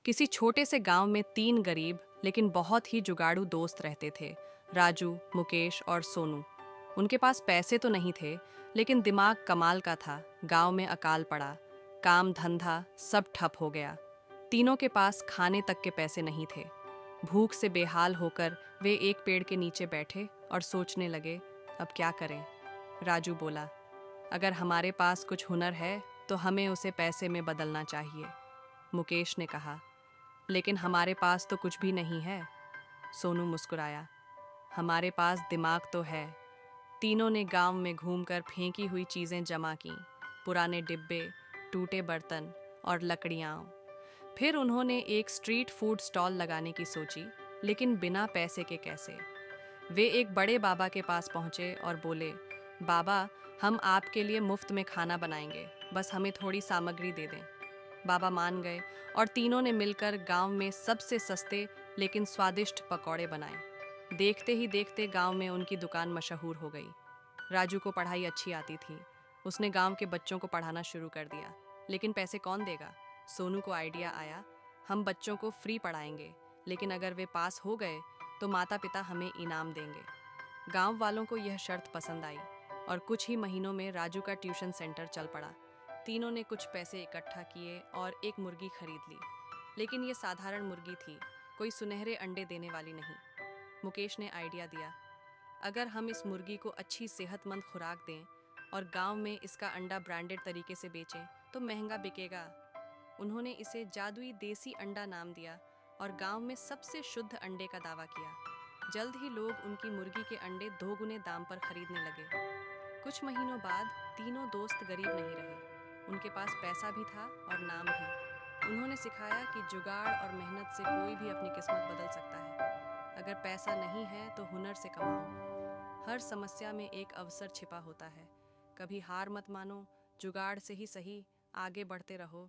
किसी छोटे से गांव में तीन गरीब लेकिन बहुत ही जुगाड़ू दोस्त रहते थे। राजू, मुकेश और सोनू। उनके पास पैसे तो नहीं थे, लेकिन दिमाग कमाल का था। गांव में अकाल पड़ा, काम धंधा सब ठप हो गया। तीनों के पास खाने तक के पैसे नहीं थे। भूख से बेहाल होकर वे एक पेड़ के नीचे बैठे और सोचने लगे, अब क्या करें। राजू बोला, अगर हमारे पास कुछ हुनर है तो हमें उसे पैसे में बदलना चाहिए। मुकेश ने कहा, लेकिन हमारे पास तो कुछ भी नहीं है। सोनू मुस्कुराया, हमारे पास दिमाग तो है। तीनों ने गांव में घूमकर फेंकी हुई चीजें जमा की, पुराने डिब्बे, टूटे बर्तन और लकड़ियाँ। फिर उन्होंने एक स्ट्रीट फूड स्टॉल लगाने की सोची, लेकिन बिना पैसे के कैसे। वे एक बड़े बाबा के पास पहुंचे और बोले, बाबा, हम आपके लिए मुफ्त में खाना बनाएंगे, बस हमें थोड़ी सामग्री दे दें। बाबा मान गए और तीनों ने मिलकर गांव में सबसे सस्ते लेकिन स्वादिष्ट पकौड़े बनाए। देखते ही देखते गांव में उनकी दुकान मशहूर हो गई। राजू को पढ़ाई अच्छी आती थी। उसने गांव के बच्चों को पढ़ाना शुरू कर दिया। लेकिन पैसे कौन देगा? सोनू को आइडिया आया, हम बच्चों को फ्री पढ़ाएंगे, लेकिन अगर वे पास हो गए तो माता पिता हमें इनाम देंगे। गांव वालों को यह शर्त पसंद आई और कुछ ही महीनों में राजू का ट्यूशन सेंटर चल पड़ा। तीनों ने कुछ पैसे इकट्ठा किए और एक मुर्गी खरीद ली, लेकिन ये साधारण मुर्गी थी, कोई सुनहरे अंडे देने वाली नहीं। मुकेश ने आइडिया दिया, अगर हम इस मुर्गी को अच्छी सेहतमंद खुराक दें और गांव में इसका अंडा ब्रांडेड तरीके से बेचें तो महंगा बिकेगा। उन्होंने इसे जादुई देसी अंडा नाम दिया और गांव में सबसे शुद्ध अंडे का दावा किया। जल्द ही लोग उनकी मुर्गी के अंडे 2 गुने दाम पर खरीदने लगे। कुछ महीनों बाद तीनों दोस्त गरीब नहीं रहे। उनके पास पैसा भी था और नाम भी। उन्होंने सिखाया कि जुगाड़ और मेहनत से कोई भी अपनी किस्मत बदल सकता है। अगर पैसा नहीं है तो हुनर से कमाओ। हर समस्या में एक अवसर छिपा होता है। कभी हार मत मानो, जुगाड़ से ही सही, आगे बढ़ते रहो।